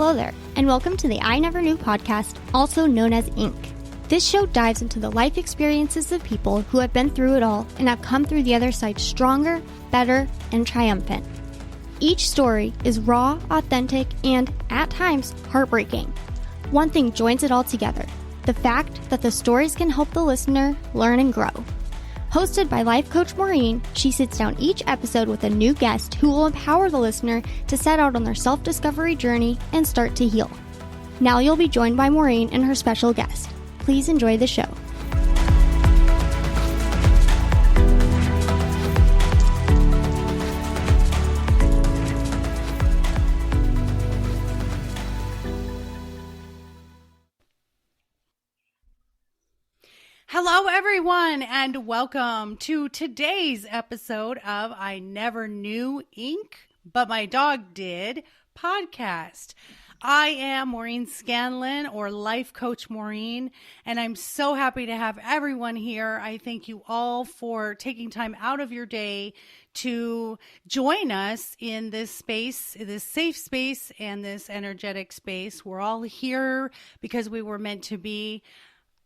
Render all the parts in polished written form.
Hello there, and welcome to the I Never Knew podcast, also known as Inc. This show dives into the life experiences of people who have been through it all and have come through the other side stronger, better, and triumphant. Each story is raw, authentic, and, at times, heartbreaking. One thing joins it all together: the fact that the stories can help the listener learn and grow. Hosted by life coach Maureen, she sits down each episode with a new guest who will empower the listener to set out on their self-discovery journey and start to heal. Now you'll be joined by Maureen and her special guest. Please enjoy the show. Hello, everyone, and welcome to today's episode of I Never Knew Inc., but my dog did podcast. I am Maureen Scanlon, or Life Coach Maureen, and I'm so happy to have everyone here. I thank you all for taking time out of your day to join us in this space, this safe space, and this energetic space. We're all here because we were meant to be.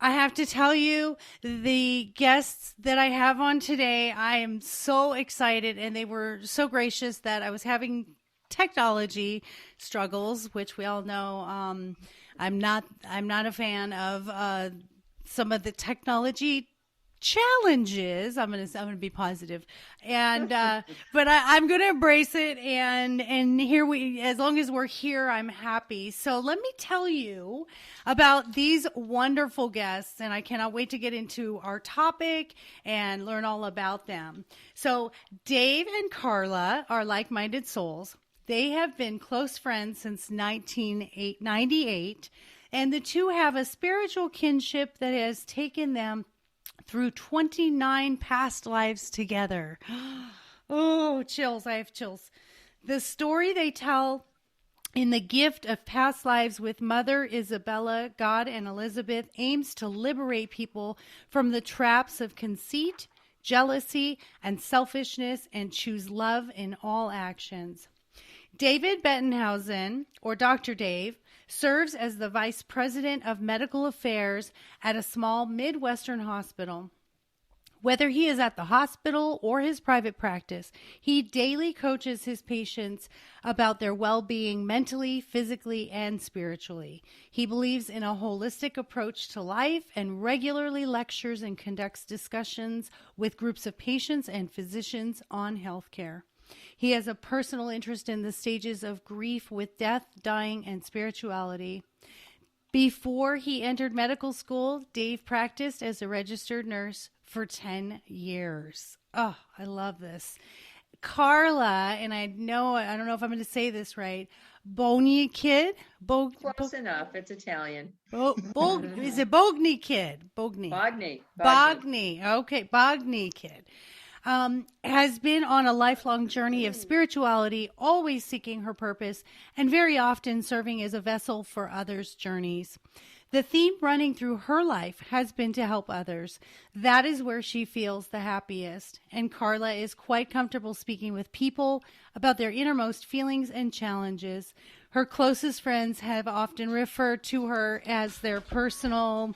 I have to tell you, the guests that I have on today, I am so excited, and they were so gracious that I was having technology struggles, which we all know. I'm not a fan of some of the technology challenges. I'm gonna be positive, and but I'm gonna embrace it. And here as long as we're here, I'm happy. So let me tell you about these wonderful guests, and I cannot wait to get into our topic and learn all about them. So Dave and Carla are like-minded souls. They have been close friends since 1998, and the two have a spiritual kinship that has taken them through 29 past lives together. Oh, chills. I have chills. The story they tell in The Gift of Past Lives with Mother Isabella, God, and Elizabeth aims to liberate people from the traps of conceit, jealousy, and selfishness, and choose love in all actions. David Bettenhausen, or Dr. Dave, serves as the Vice President of Medical Affairs at a small Midwestern hospital. Whether he is at the hospital or his private practice, he daily coaches his patients about their well-being mentally, physically, and spiritually. He believes in a holistic approach to life and regularly lectures and conducts discussions with groups of patients and physicians on healthcare. He has a personal interest in the stages of grief with death, dying, and spirituality. Before he entered medical school, Dave practiced as a registered nurse for 10 years. Oh, I love this. Carla, and I don't know if I'm going to say this right, Bogni-Kidd? Close enough. It's Italian. Is it Bogni-Kidd? Bogni. Okay, Bogni-Kidd. Has been on a lifelong journey of spirituality, always seeking her purpose, and very often serving as a vessel for others' journeys. The theme running through her life has been to help others. That is where she feels the happiest, and Carla is quite comfortable speaking with people about their innermost feelings and challenges. Her closest friends have often referred to her as their personal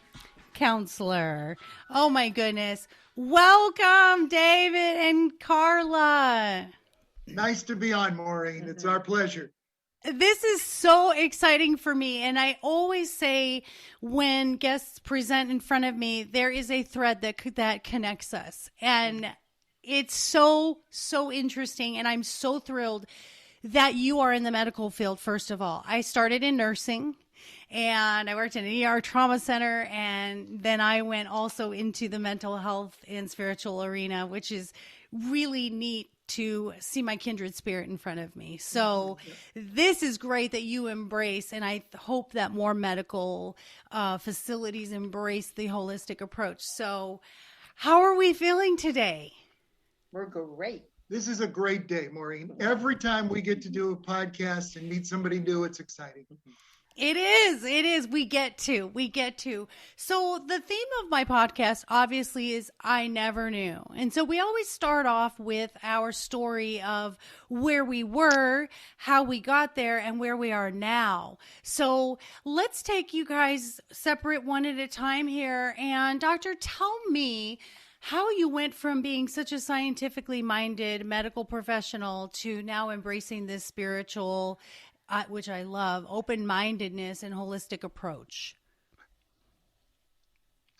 counselor. Oh my goodness. Welcome, David and Carla. Nice to be on, Maureen. It's our pleasure. This is so exciting for me. And I always say when guests present in front of me, there is a thread that connects us. And it's so interesting. And I'm so thrilled that you are in the medical field, first of all. I started in nursing. And I worked in an ER trauma center, and then I went also into the mental health and spiritual arena, which is really neat to see my kindred spirit in front of me. So this is great that you embrace, and I hope that more medical facilities embrace the holistic approach. So how are we feeling today? We're great. This is a great day, Maureen. Every time we get to do a podcast and meet somebody new, it's exciting. It is. It is. We get to. So the theme of my podcast obviously is I never knew. And so we always start off with our story of where we were, how we got there, and where we are now. So let's take you guys separate one at a time here. And Doctor, tell me how you went from being such a scientifically minded medical professional to now embracing this spiritual, which I love, open-mindedness and holistic approach.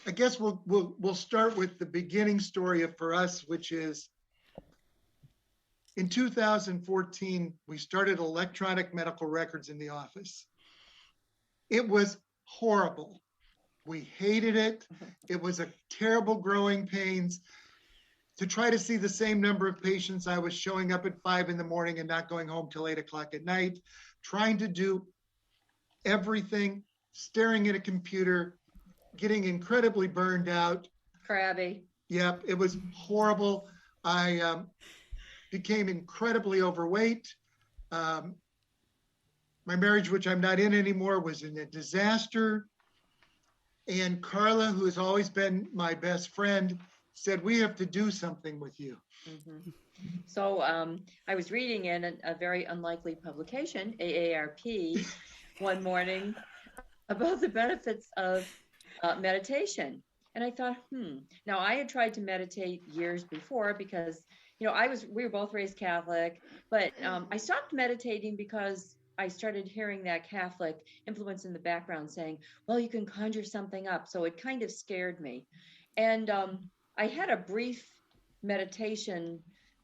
I guess we'll start with the beginning story for us, which is in 2014, we started electronic medical records in the office. It was horrible. We hated it. It was a terrible growing pains. To try to see the same number of patients, I was showing up at 5 a.m. and not going home till 8 o'clock at night, trying to do everything, staring at a computer, getting incredibly burned out. Crabby. Yep, it was horrible. I became incredibly overweight. My marriage, which I'm not in anymore, was in a disaster. And Carla, who has always been my best friend, said, we have to do something with you. Mm-hmm. So I was reading in a very unlikely publication, AARP, one morning about the benefits of meditation. And I thought, Now I had tried to meditate years before because, we were both raised Catholic, but I stopped meditating because I started hearing that Catholic influence in the background saying, well, you can conjure something up. So it kind of scared me. And I had a brief meditation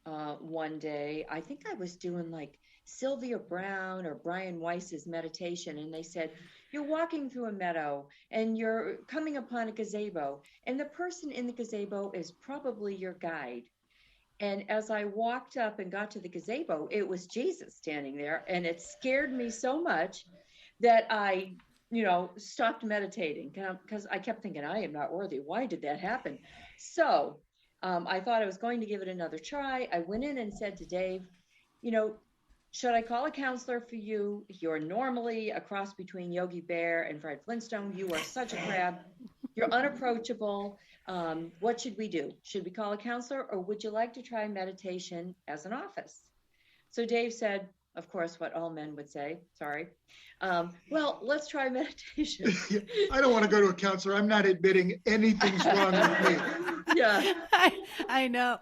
one day. I think I was doing like Sylvia Brown or Brian Weiss's meditation. And they said, you're walking through a meadow and you're coming upon a gazebo. And the person in the gazebo is probably your guide. And as I walked up and got to the gazebo, it was Jesus standing there. And it scared me so much that I, stopped meditating because I kept thinking, I am not worthy. Why did that happen? So I thought I was going to give it another try. I went in and said to Dave, should I call a counselor for you? You're normally a cross between Yogi Bear and Fred Flintstone. You are such a crab. You're unapproachable. What should we do? Should we call a counselor, or would you like to try meditation as an office? So Dave said, of course, what all men would say. Sorry. Well, let's try meditation. I don't want to go to a counselor. I'm not admitting anything's wrong with me. Yeah. I know.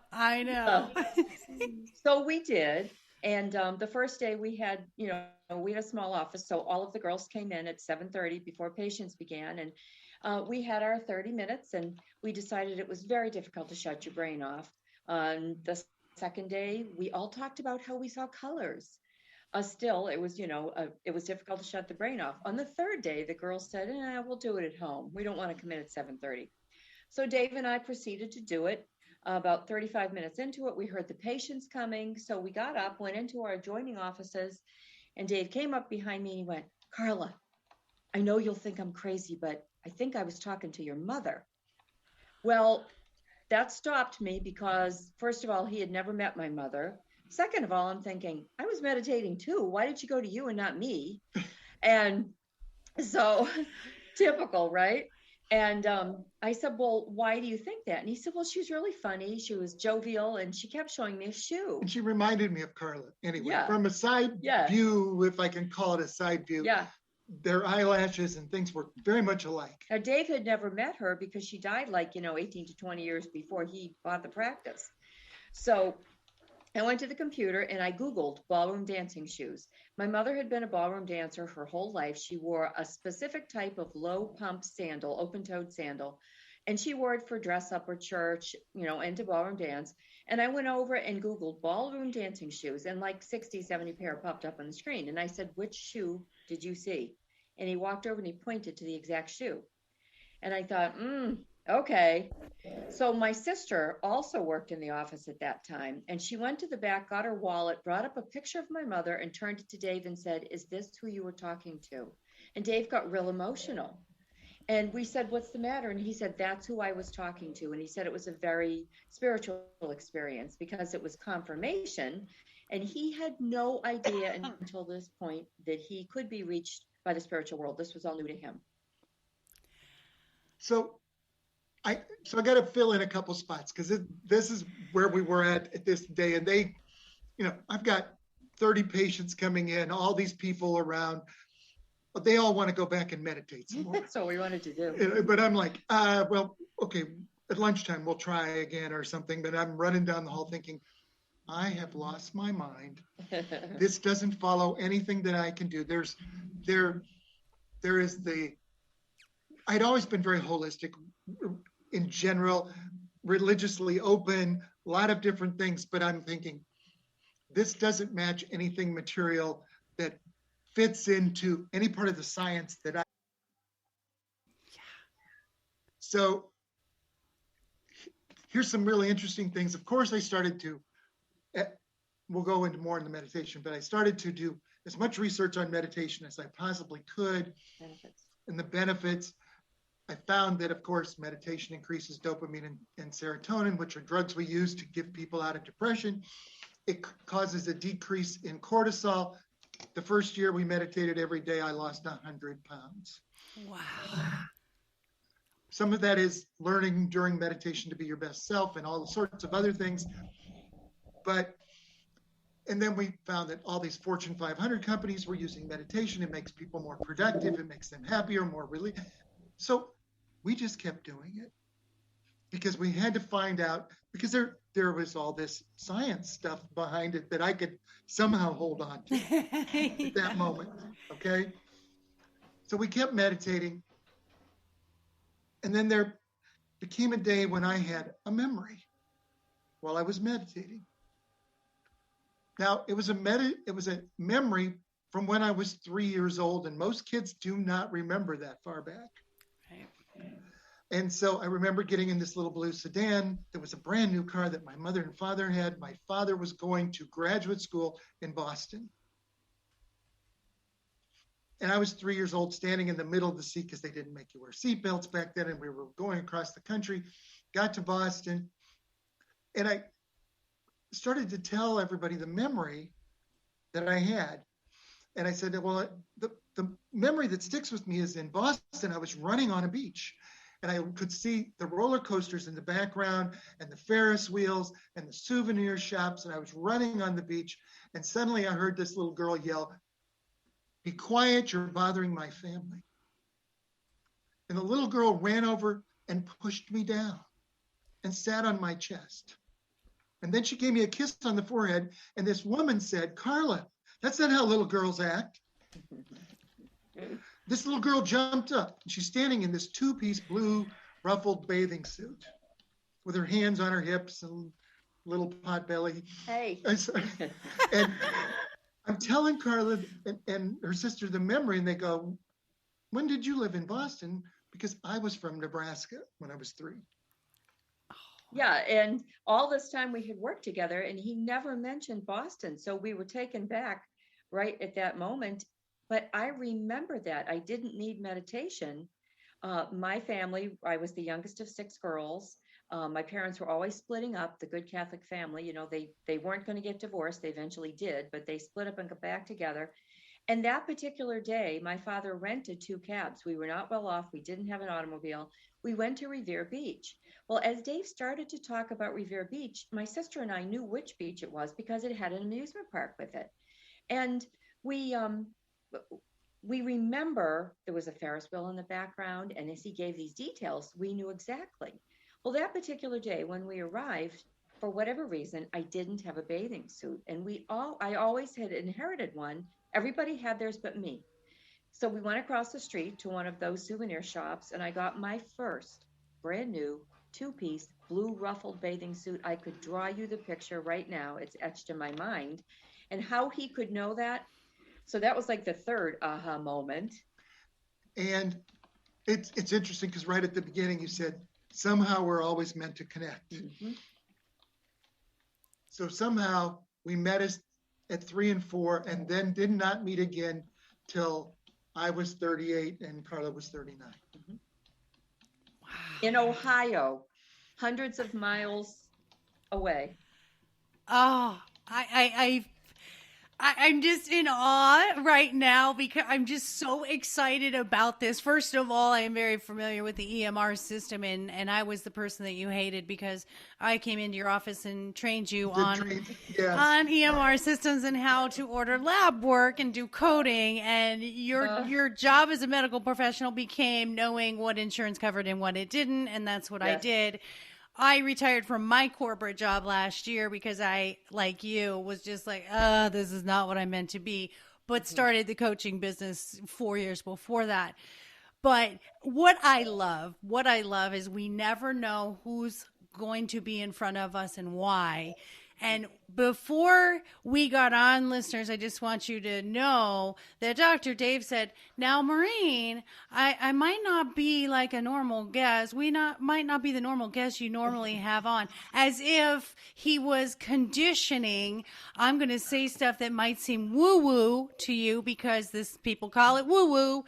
So we did. And the first day we had a small office. So all of the girls came in at 7:30 before patients began. And we had our 30 minutes and we decided it was very difficult to shut your brain off. On the second day, we all talked about how we saw colors. Still, it was difficult to shut the brain off. On the third day, the girls said, we'll do it at home. We don't want to come in at 7:30. So Dave and I proceeded to do it. About 35 minutes into it, we heard the patients coming. So we got up, went into our adjoining offices, and Dave came up behind me and he went, Carla, I know you'll think I'm crazy, but I think I was talking to your mother. Well, that stopped me because, first of all, he had never met my mother. Second of all, I'm thinking, I was meditating too. Why did she go to you and not me? And so, typical, right? And I said, well, why do you think that? And he said, well, she was really funny. She was jovial, and she kept showing me a shoe. And she reminded me of Carla. Anyway, Yeah. From a side view, if I can call it a side view, their eyelashes and things were very much alike. Now, Dave had never met her because she died 18 to 20 years before he bought the practice. So I went to the computer and I Googled ballroom dancing shoes. My mother had been a ballroom dancer her whole life. She wore a specific type of low pump sandal, open-toed sandal, and she wore it for dress up or church, and to ballroom dance. And I went over and Googled ballroom dancing shoes, and 60, 70 pair popped up on the screen. And I said, which shoe did you see? And he walked over and he pointed to the exact shoe. And I thought, okay. So my sister also worked in the office at that time, and she went to the back, got her wallet, brought up a picture of my mother, and turned it to Dave and said, is this who you were talking to? And Dave got real emotional. And we said, what's the matter? And he said, that's who I was talking to. And he said it was a very spiritual experience because it was confirmation. And he had no idea until this point that he could be reached by the spiritual world. This was all new to him. So I got to fill in a couple spots because this is where we were at this day. And they, I've got 30 patients coming in, all these people around, but they all want to go back and meditate some more. That's what we wanted to do. But I'm like, well, okay, at lunchtime we'll try again or something. But I'm running down the hall thinking, I have lost my mind. This doesn't follow anything that I can do. There is I'd always been very holistic in general, religiously open, a lot of different things, but I'm thinking this doesn't match anything material that fits into any part of the science that I. Yeah. So here's some really interesting things. Of course, I started to, we'll go into more in the meditation, but I started to do as much research on meditation as I possibly could. Benefits. And the benefits. I found that, of course, meditation increases dopamine and serotonin, which are drugs we use to get people out of depression. It causes a decrease in cortisol. The first year we meditated every day, I lost 100 pounds. Wow. Some of that is learning during meditation to be your best self and all sorts of other things. And then we found that all these Fortune 500 companies were using meditation. It makes people more productive. It makes them happier, more relieved. So we just kept doing it because we had to find out, because there was all this science stuff behind it that I could somehow hold on to at that moment. Okay. So we kept meditating. And then there became a day when I had a memory while I was meditating. Now it was a memory from when I was 3 years old, and most kids do not remember that far back. And so I remember getting in this little blue sedan. There was a brand new car that my mother and father had. My father was going to graduate school in Boston. And I was 3 years old, standing in the middle of the seat because they didn't make you wear seatbelts back then. And we were going across the country, got to Boston. And I started to tell everybody the memory that I had. And I said, well, the memory that sticks with me is in Boston, I was running on a beach. And I could see the roller coasters in the background and the Ferris wheels and the souvenir shops. And I was running on the beach. And suddenly I heard this little girl yell, "Be quiet, you're bothering my family." And the little girl ran over and pushed me down and sat on my chest. And then she gave me a kiss on the forehead. And this woman said, "Carla, that's not how little girls act." This little girl jumped up. She's standing in this two-piece blue ruffled bathing suit with her hands on her hips and little pot belly. Hey. And I'm telling Carla and her sister the memory, and they go, "When did you live in Boston?" Because I was from Nebraska when I was 3. Yeah, and all this time we had worked together, and he never mentioned Boston. So we were taken back right at that moment. But I remember that. I didn't need meditation. My family, I was the youngest of 6 girls. My parents were always splitting up, the good Catholic family. They weren't going to get divorced. They eventually did, but they split up and got back together. And that particular day, my father rented 2 cabs. We were not well off. We didn't have an automobile. We went to Revere Beach. Well, as Dave started to talk about Revere Beach, my sister and I knew which beach it was because it had an amusement park with it. And we remember there was a Ferris wheel in the background. And as he gave these details, we knew exactly. Well, that particular day when we arrived, for whatever reason, I didn't have a bathing suit. And I always had inherited one. Everybody had theirs but me. So we went across the street to one of those souvenir shops, and I got my first brand new 2-piece blue ruffled bathing suit. I could draw you the picture right now. It's etched in my mind. And how he could know that. So that was like the third aha moment. And it's interesting because right at the beginning you said, somehow we're always meant to connect. Mm-hmm. So somehow we met at 3 and 4 and then did not meet again till I was 38 and Carla was 39. Mm-hmm. Wow. In Ohio, hundreds of miles away. Oh, I'm just in awe right now because I'm just so excited about this. First of all, I am very familiar with the EMR system, and I was the person that you hated because I came into your office and trained you on EMR systems and how to order lab work and do coding. And your job as a medical professional became knowing what insurance covered and what it didn't, and that's what I did. I retired from my corporate job last year because I, like you, was just like, this is not what I meant to be, but started the coaching business 4 years before that. But what I love is we never know who's going to be in front of us and why. And before we got on, listeners, I just want you to know that Dr. Dave said, now, Maureen, I might not be like a normal guest. Might not be the normal guest you normally have on, as if he was conditioning. I'm going to say stuff that might seem woo-woo to you because people call it woo-woo.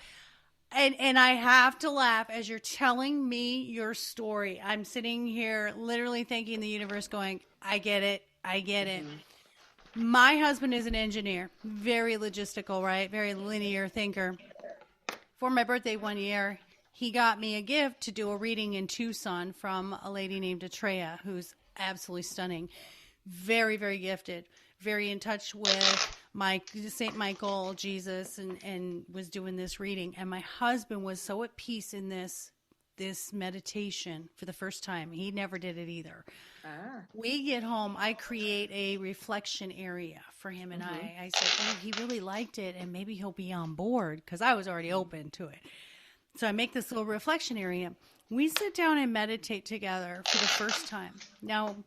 And I have to laugh as you're telling me your story. I'm sitting here literally thanking the universe going, I get it. My husband is an engineer, very logistical, right? Very linear thinker. For my birthday one year, he got me a gift to do a reading in Tucson from a lady named Atreya, who's absolutely stunning. Very, very gifted, very in touch with St. Michael, Jesus, and was doing this reading. And my husband was so at peace in this meditation for the first time. He never did it either. We get home, I create a reflection area for him and I said, oh, he really liked it and maybe he'll be on board because I was already open to it. So I make this little reflection area. We sit down and meditate together for the first time. Now,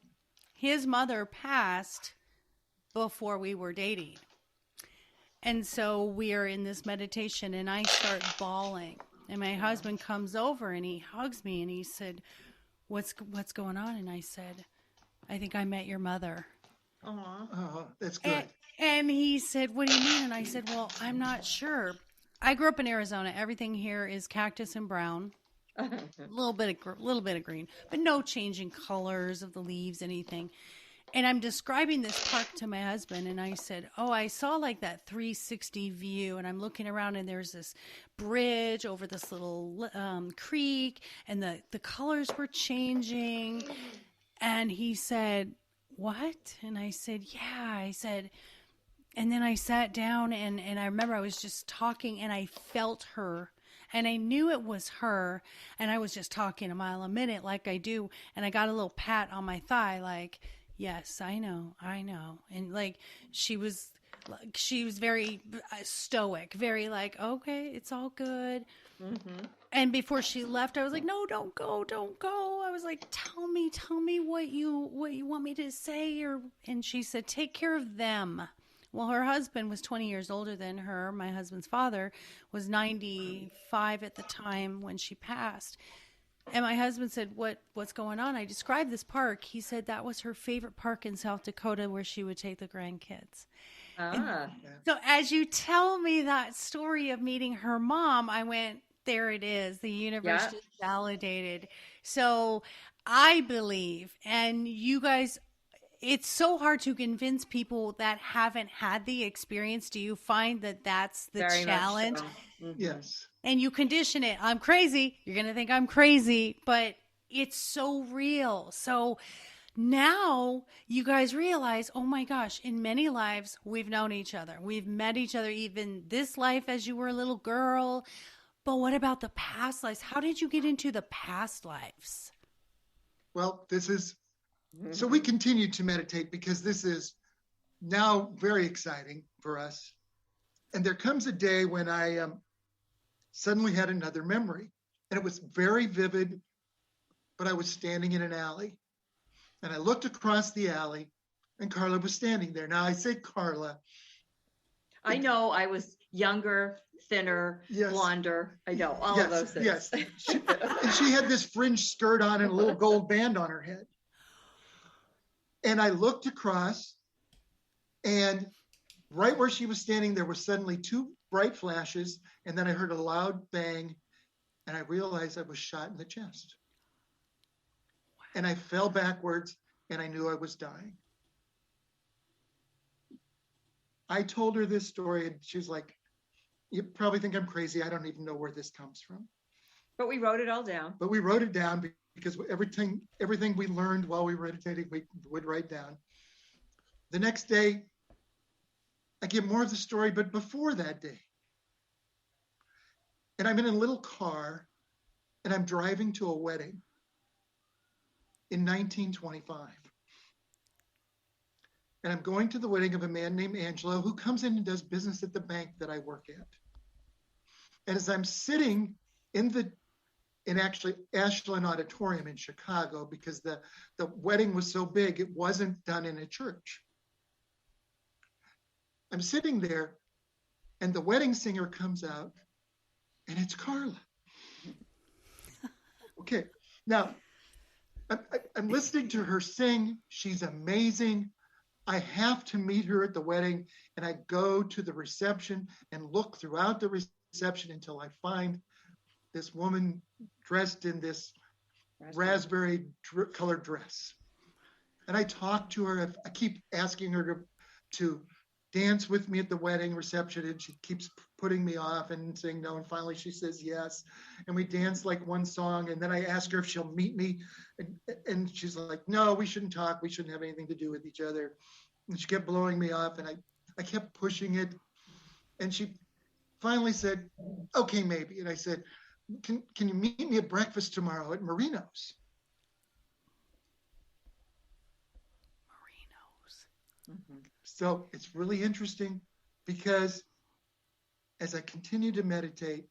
his mother passed before we were dating. And so we are in this meditation and I start bawling. And my husband comes over and he hugs me and he said, what's going on? And I said, I think I met your mother. Oh, that's good. And he said, what do you mean? And I said, well, I'm not sure. I grew up in Arizona. Everything here is cactus and brown. A little bit of green, but no changing colors of the leaves, anything. And I'm describing this park to my husband, and I said, oh, I saw like that 360 view, and I'm looking around, and there's this bridge over this little creek, and the colors were changing. And he said, what? And I said, yeah. I said, and then I sat down, and I remember I was just talking, and I felt her. And I knew it was her, and I was just talking a mile a minute like I do, and I got a little pat on my thigh like, yes, I know. And like, she was very stoic, very like, okay, it's all good. Mm-hmm. And before she left, I was like, no, don't go. I was like, tell me what you want me to say. And she said, take care of them. Well, her husband was 20 years older than her. My husband's father was 95 at the time when she passed. And my husband said, what's going on? I described this park. He said that was her favorite park in South Dakota where she would take the grandkids. So as you tell me that story of meeting her mom, I went, there it is. The universe just validated. So I believe, and you guys, it's so hard to convince people that haven't had the experience. Do you find that that's the Very challenge? much so. Mm-hmm. Yes. And you condition it. I'm crazy. You're going to think I'm crazy, but it's so real. So now you guys realize, oh my gosh, in many lives, we've known each other. We've met each other, even this life as you were a little girl. But what about the past lives? How did you get into the past lives? Well, so we continue to meditate because this is now very exciting for us. And there comes a day when I suddenly had another memory, and it was very vivid, but I was standing in an alley, and I looked across the alley, and Carla was standing there. Now I say Carla. I know I was younger, thinner, blonder. I know all of those things. Yes, and she had this fringe skirt on and a little gold band on her head. And I looked across, and right where she was standing, there were suddenly two bright flashes, and then I heard a loud bang, and I realized I was shot in the chest. And I fell backwards, and I knew I was dying. I told her this story and she was like, you probably think I'm crazy. I don't even know where this comes from. But we wrote it all down. But we wrote it down because everything we learned while we were meditating, we would write down. The next day, I get more of the story, but before that day. And I'm in a little car and I'm driving to a wedding in 1925. And I'm going to the wedding of a man named Angelo who comes in and does business at the bank that I work at. And as I'm sitting in actually Ashland Auditorium in Chicago, because the wedding was so big, it wasn't done in a church. I'm sitting there and the wedding singer comes out and it's Carla. Okay, now I'm listening to her sing. She's amazing. I have to meet her at the wedding, and I go to the reception and look throughout the reception until I find this woman dressed in this raspberry colored dress. And I talk to her. I keep asking her to dance with me at the wedding reception, and she keeps putting me off and saying no. And finally she says yes. And we dance like one song. And then I ask her if she'll meet me. And she's like, no, we shouldn't talk. We shouldn't have anything to do with each other. And she kept blowing me off, and I kept pushing it. And she finally said, okay, maybe. And I said, can you meet me at breakfast tomorrow at Marino's? Mm-hmm. So it's really interesting because as I continue to meditate,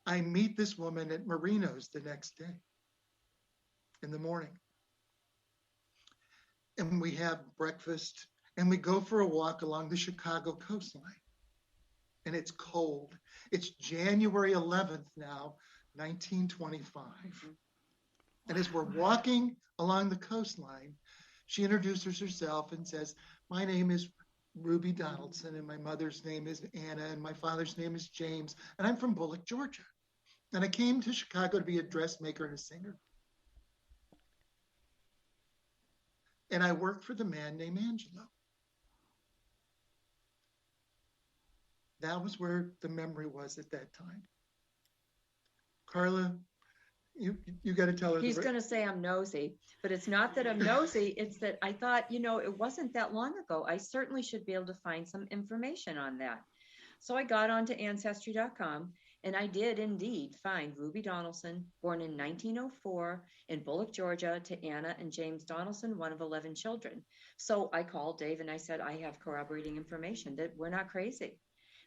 I meet this woman at Marino's the next day in the morning. And we have breakfast and we go for a walk along the Chicago coastline. And it's cold. It's January 11th now, 1925. And as we're walking along the coastline, she introduces herself and says, my name is Ruby Donaldson, and my mother's name is Anna, and my father's name is James, and I'm from Bullock, Georgia. And I came to Chicago to be a dressmaker and a singer. And I work for the man named Angelo. That was where the memory was at that time. Carla, you got to tell her. He's going to say I'm nosy, but it's not that I'm nosy. It's that I thought, it wasn't that long ago. I certainly should be able to find some information on that. So I got onto Ancestry.com, and I did indeed find Ruby Donaldson, born in 1904 in Bullock, Georgia, to Anna and James Donaldson, one of 11 children. So I called Dave and I said, I have corroborating information that we're not crazy.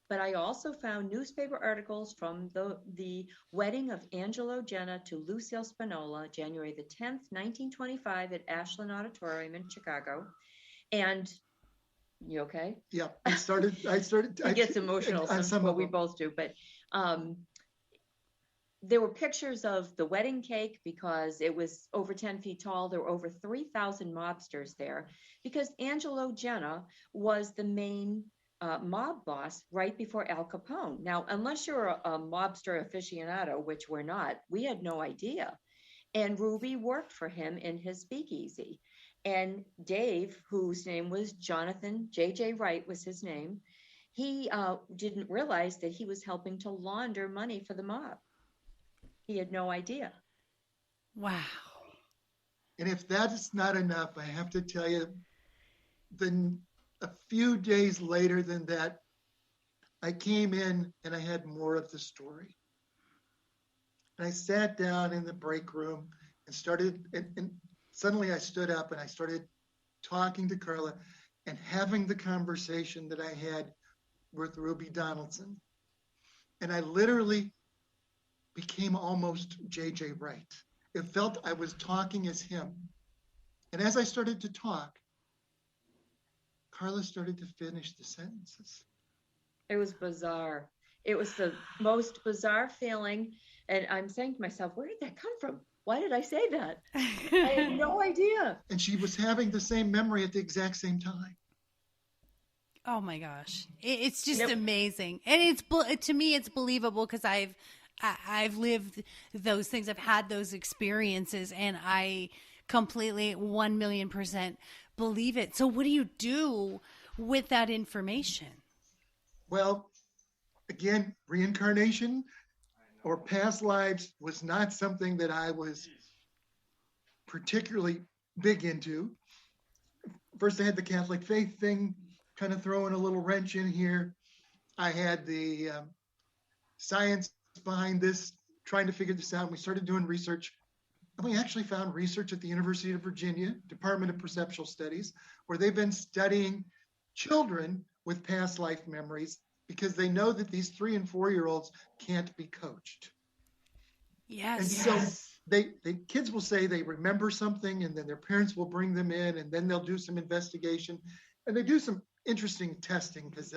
But I also found newspaper articles from the wedding of Angelo Jenna to Lucille Spinola, January the 10th, 1925 at Ashland Auditorium in Chicago. And you okay? Yeah, I started. He gets emotional, what we both do. But there were pictures of the wedding cake because it was over 10 feet tall. There were over 3,000 mobsters there because Angelo Jenna was the main mob boss right before Al Capone. Now, unless you're a mobster aficionado, which we're not, we had no idea. And Ruby worked for him in his speakeasy. And Dave, whose name was Jonathan, J.J. Wright was his name, he didn't realize that he was helping to launder money for the mob. He had no idea. Wow. And if that is not enough, I have to tell you, a few days later than that, I came in and I had more of the story. And I sat down in the break room and and suddenly I stood up and I started talking to Carla and having the conversation that I had with Ruby Donaldson. And I literally became almost J.J. Wright. It felt I was talking as him. And as I started to talk, Carla started to finish the sentences. It was bizarre. It was the most bizarre feeling. And I'm saying to myself, where did that come from? Why did I say that? I had no idea. And she was having the same memory at the exact same time. Oh my gosh. It's just amazing. And to me, it's believable because I've lived those things. I've had those experiences and I completely 1,000,000% believe it. So what do you do with that information? Well, again, reincarnation or past lives was not something that I was particularly big into. First, I had the Catholic faith thing kind of throwing a little wrench in here. I had the science behind this, trying to figure this out. We started doing research. And we actually found research at the University of Virginia, Department of Perceptual Studies, where they've been studying children with past life memories because they know that these 3 and 4-year-olds can't be coached. Yes. And so the kids will say they remember something, and then their parents will bring them in, and then they'll do some investigation. And they do some interesting testing because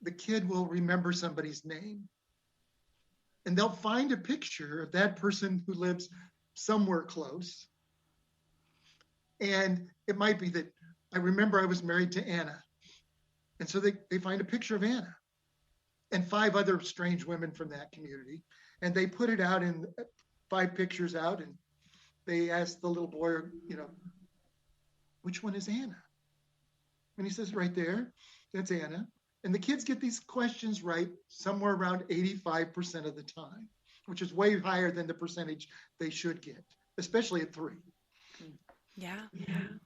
the kid will remember somebody's name. And they'll find a picture of that person who lives somewhere close. And it might be that I remember I was married to Anna. And so they find a picture of Anna and 5 other strange women from that community. And they put it out in 5 pictures out. And they ask the little boy, which one is Anna? And he says, right there, that's Anna. And the kids get these questions right somewhere around 85% of the time, which is way higher than the percentage they should get, especially at 3. Yeah.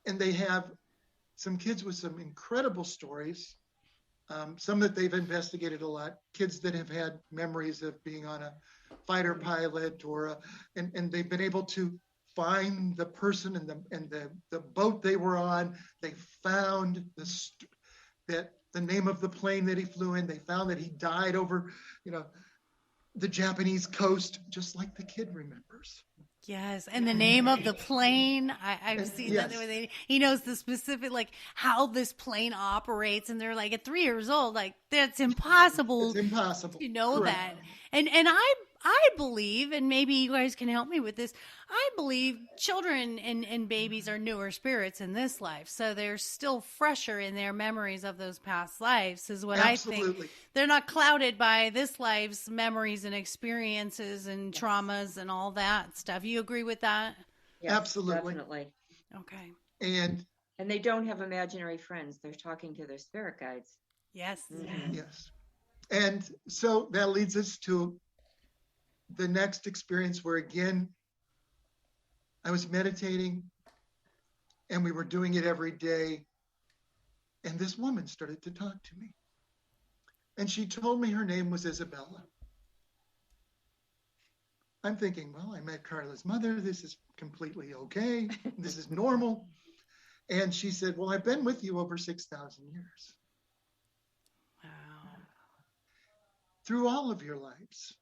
And they have some kids with some incredible stories, some that they've investigated a lot, kids that have had memories of being on a fighter pilot and they've been able to find the person and the boat they were on. They found the name of the plane that he flew in. They found that he died over, the Japanese coast, just like the kid remembers. Yes, and the name of the plane. I've seen that. He knows the specific, like, how this plane operates, and they're like, at 3 years old, like, that's impossible. It's impossible to know Correct. that. And I believe, and maybe you guys can help me with this, I believe children and babies are newer spirits in this life. So they're still fresher in their memories of those past lives, is what Absolutely. I think. They're not clouded by this life's memories and experiences and traumas and all that stuff. You agree with that? Yes, Absolutely. Definitely. Okay. And they don't have imaginary friends. They're talking to their spirit guides. Yes. Mm-hmm. yes. And so that leads us to the next experience where, again, I was meditating and we were doing it every day. And this woman started to talk to me. And she told me her name was Isabella. I'm thinking, well, I met Carla's mother. This is completely okay. This is normal. And she said, well, I've been with you over 6,000 years. Wow. Through all of your lives.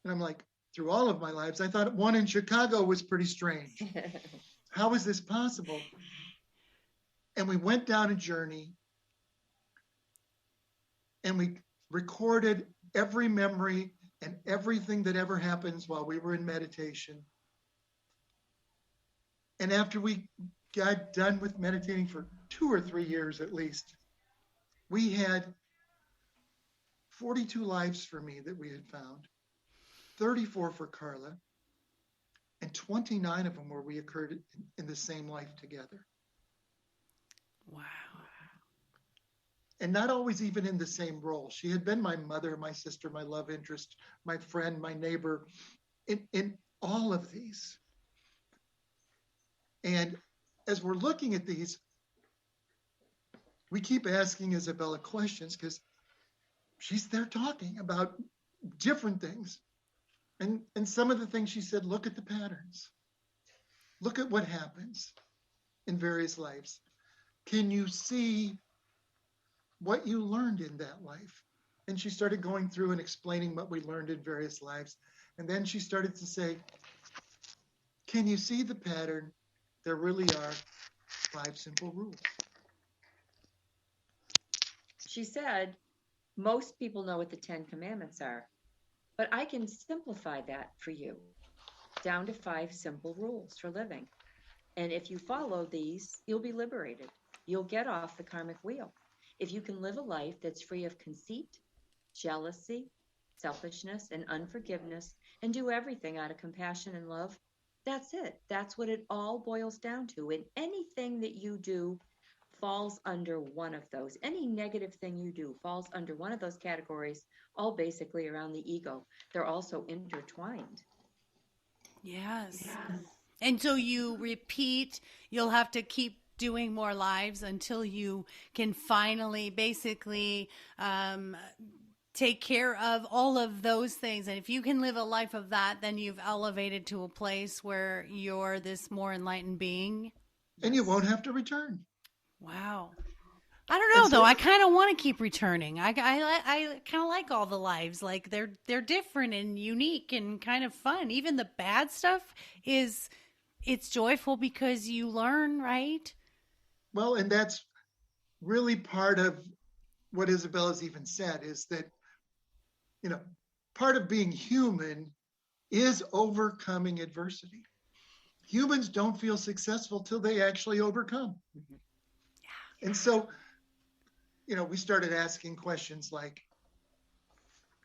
And I'm like, through all of my lives? I thought one in Chicago was pretty strange. How is this possible? And we went down a journey and we recorded every memory and everything that ever happens while we were in meditation. And after we got done with meditating for 2 or 3 years at least, we had 42 lives for me that we had found, 34 for Carla, and 29 of them were reoccurred in the same life together. Wow. And not always even in the same role. She had been my mother, my sister, my love interest, my friend, my neighbor, in all of these. And as we're looking at these, we keep asking Isabella questions because she's there talking about different things. And some of the things she said, look at the patterns. Look at what happens in various lives. Can you see what you learned in that life? And she started going through and explaining what we learned in various lives. And then she started to say, can you see the pattern? There really are 5 simple rules. She said, most people know what the 10 commandments are, but I can simplify that for you down to 5 simple rules for living. And if you follow these, you'll be liberated. You'll get off the karmic wheel. If you can live a life that's free of conceit, jealousy, selfishness, and unforgiveness, and do everything out of compassion and love, that's it. That's what it all boils down to. And anything that you do falls under one of those. Any negative thing you do falls under one of those categories, all basically around the ego. They're also intertwined. Yes. And so you repeat, you'll have to keep doing more lives until you can finally basically take care of all of those things. And if you can live a life of that, then you've elevated to a place where you're this more enlightened being. And you won't have to return. Wow. I don't know, though. I kind of want to keep returning. I kind of like all the lives. Like they're different and unique and kind of fun. Even the bad stuff it's joyful because you learn, right? Well, and that's really part of what Isabella's even said is that, part of being human is overcoming adversity. Humans don't feel successful till they actually overcome. Mm-hmm. Yeah. And so, we started asking questions like,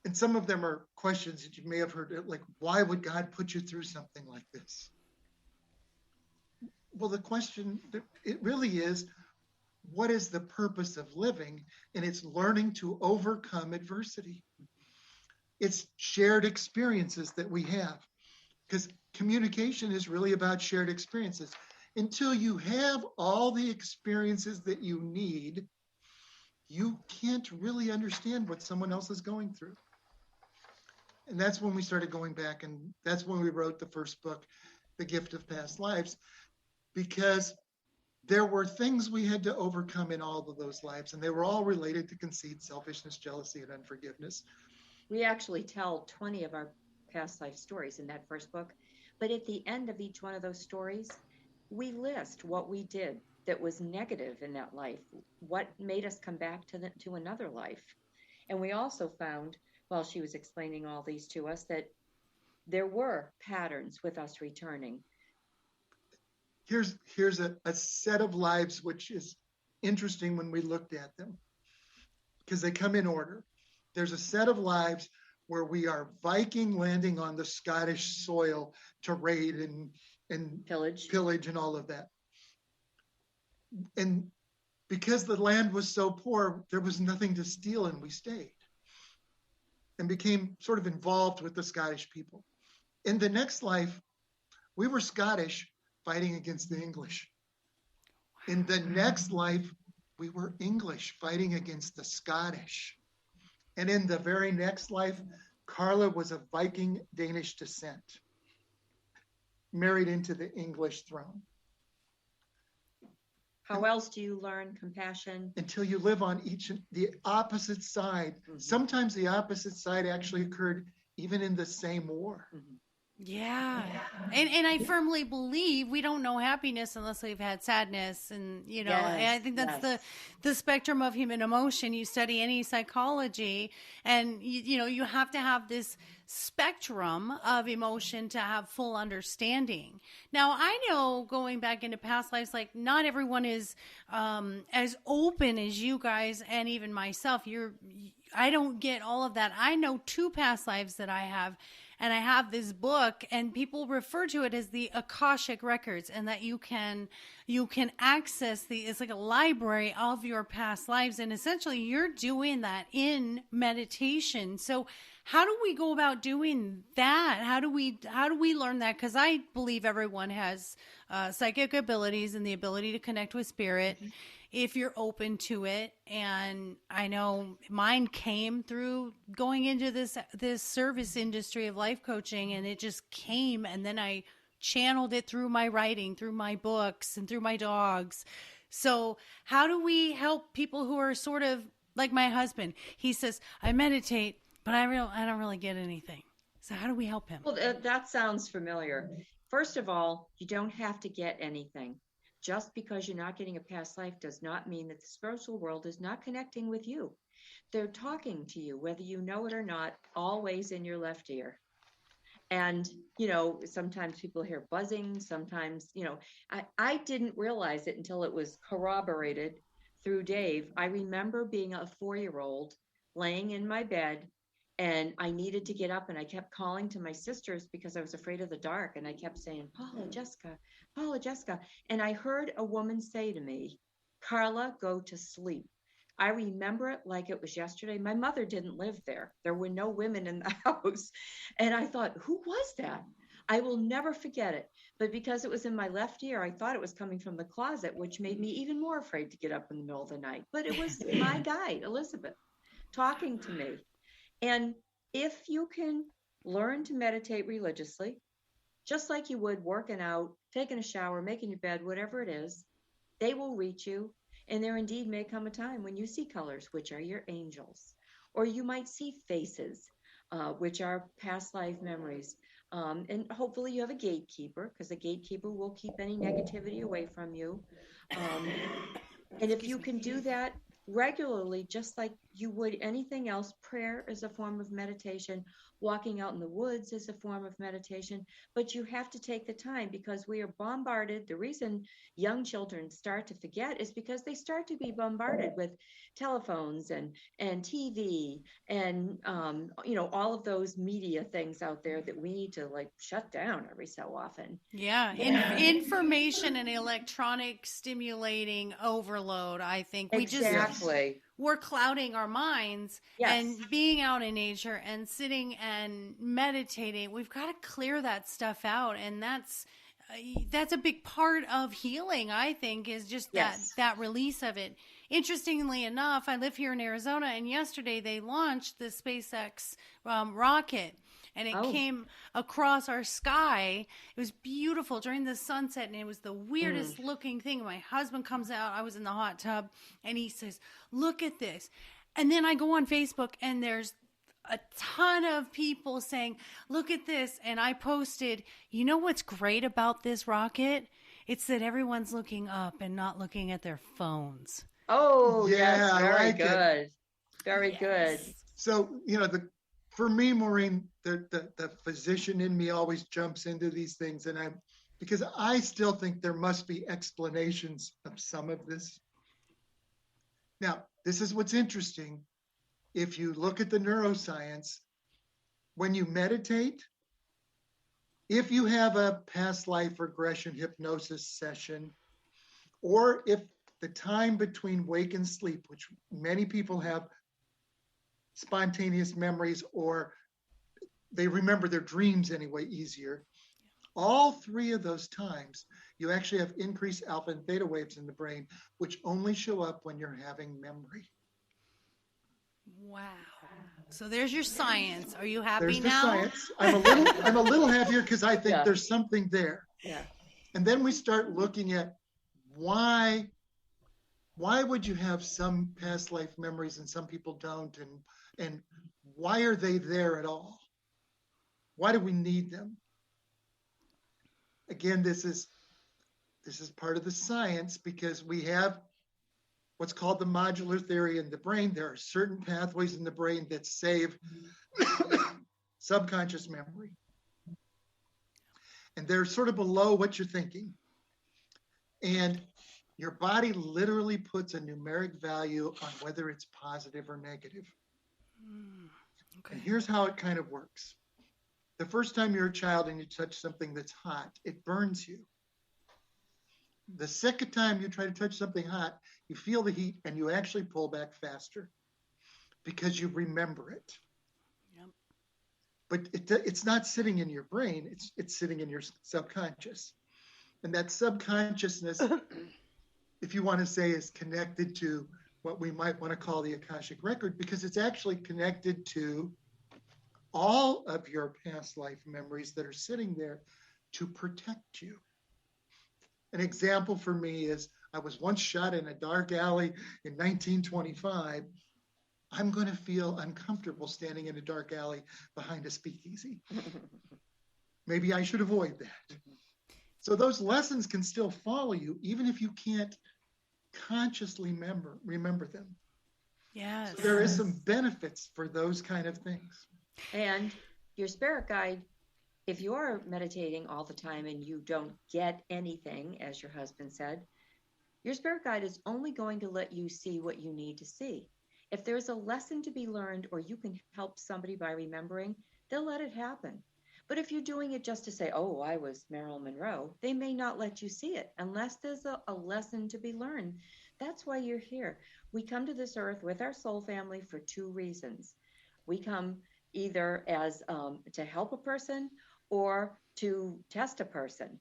and some of them are questions that you may have heard, like, why would God put you through something like this? Well, the question, it really is, what is the purpose of living? And it's learning to overcome adversity. It's shared experiences that we have, because communication is really about shared experiences. Until you have all the experiences that you need, you can't really understand what someone else is going through. And that's when we started going back, and that's when we wrote the first book, The Gift of Past Lives, because there were things we had to overcome in all of those lives, and they were all related to conceit, selfishness, jealousy, and unforgiveness. We actually tell 20 of our past life stories in that first book, but at the end of each one of those stories, we list what we did that was negative in that life, what made us come back to another life. And we also found, while she was explaining all these to us, that there were patterns with us returning. Here's a set of lives which is interesting when we looked at them, because they come in order. There's a set of lives where we are Viking landing on the Scottish soil to raid and pillage and all of that. And because the land was so poor, there was nothing to steal, and we stayed and became sort of involved with the Scottish people. In the next life, we were Scottish fighting against the English. In the next life, we were English fighting against the Scottish. And in the very next life, Carla was of Viking Danish descent, married into the English throne. How else do you learn compassion? Until you live on the opposite side. Mm-hmm. Sometimes the opposite side actually occurred even in the same war. Mm-hmm. Yeah. And I firmly believe we don't know happiness unless we've had sadness. And, and I think that's the spectrum of human emotion. You study any psychology and, you have to have this spectrum of emotion to have full understanding. Now, I know going back into past lives, like not everyone is as open as you guys and even myself. I don't get all of that. I know 2 past lives that I have. And I have this book, and people refer to it as the Akashic records, and that you can access it's like a library of your past lives, and essentially you're doing that in meditation. So how do we go about doing that? How do we learn that? Because I believe everyone has psychic abilities and the ability to connect with spirit. Mm-hmm. If you're open to it. And I know mine came through going into this service industry of life coaching, and it just came. And then I channeled it through my writing, through my books, and through my dogs. So how do we help people who are sort of like my husband? He says, I meditate, but I don't really get anything. So how do we help him? Well, that sounds familiar. First of all, you don't have to get anything. Just because you're not getting a past life does not mean that the spiritual world is not connecting with you. They're talking to you, whether you know it or not, always in your left ear. And, sometimes people hear buzzing, sometimes, I didn't realize it until it was corroborated through Dave. I remember being a 4-year-old laying in my bed, and I needed to get up, and I kept calling to my sisters because I was afraid of the dark. And I kept saying, Paula, Jessica. And I heard a woman say to me, Carla, go to sleep. I remember it like it was yesterday. My mother didn't live there. There were no women in the house. And I thought, who was that? I will never forget it. But because it was in my left ear, I thought it was coming from the closet, which made me even more afraid to get up in the middle of the night. But it was my guide, Elizabeth, talking to me. And if you can learn to meditate religiously, just like you would working out, taking a shower, making your bed, whatever it is, they will reach you. And there indeed may come a time when you see colors, which are your angels, or you might see faces, which are past life memories. And hopefully you have a gatekeeper, because a gatekeeper will keep any negativity away from you. And if you can do that regularly, just like you would anything else, prayer is a form of meditation. Walking out in the woods is a form of meditation, but you have to take the time because we are bombarded. The reason young children start to forget is because they start to be bombarded with telephones and TV and all of those media things out there that we need to like shut down every so often. Yeah, information and electronic stimulating overload. I think we're clouding our minds. Yes. And being out in nature and sitting and meditating. We've got to clear that stuff out, and that's a big part of healing. I think is just that release of it. Interestingly enough, I live here in Arizona, and yesterday they launched the SpaceX rocket. And it came across our sky. It was beautiful during the sunset, and it was the weirdest looking thing. My husband comes out. I was in the hot tub, and he says, "Look at this." And then I go on Facebook, and there's a ton of people saying, "Look at this." And I posted, "You know what's great about this rocket? It's that everyone's looking up and not looking at their phones." Oh, yeah, very I like good. it. Very good. So, for me, Maureen, the physician in me always jumps into these things, because I still think there must be explanations of some of this. Now, this is what's interesting. If you look at the neuroscience, when you meditate, if you have a past life regression hypnosis session, or if the time between wake and sleep, which many people have spontaneous memories, or they remember their dreams anyway easier. All three of those times, you actually have increased alpha and theta waves in the brain, which only show up when you're having memory. Wow. So there's your science. Are you happy There's now? There's the science. I'm a little happier because I think there's something there. Yeah. And then we start looking at why would you have some past life memories and some people don't, and why are they there at all? Why do we need them? Again, this is part of the science, because we have what's called the modular theory in the brain. There are certain pathways in the brain that save subconscious memory. And they're sort of below what you're thinking. And your body literally puts a numeric value on whether it's positive or negative. Okay. And here's how it kind of works. The first time you're a child and you touch something that's hot, it burns you. The second time you try to touch something hot, you feel the heat and you actually pull back faster because you remember it. Yep. But it's not sitting in your brain, it's sitting in your subconscious. And that subconsciousness, if you want to say, is connected to what we might want to call the Akashic record, because it's actually connected to all of your past life memories that are sitting there to protect you. An example for me is I was once shot in a dark alley in 1925. I'm going to feel uncomfortable standing in a dark alley behind a speakeasy. Maybe I should avoid that. So those lessons can still follow you, even if you can't consciously remember them. Yes. So there is some benefits for those kind of things. And your spirit guide, if you're meditating all the time and you don't get anything, as your husband said, your spirit guide is only going to let you see what you need to see. If there's a lesson to be learned, or you can help somebody by remembering, they'll let it happen. But if you're doing it just to say, "Oh, I was Marilyn Monroe," they may not let you see it unless there's a lesson to be learned. That's why you're here. We come to this earth with our soul family for two reasons. We come either as to help a person or to test a person.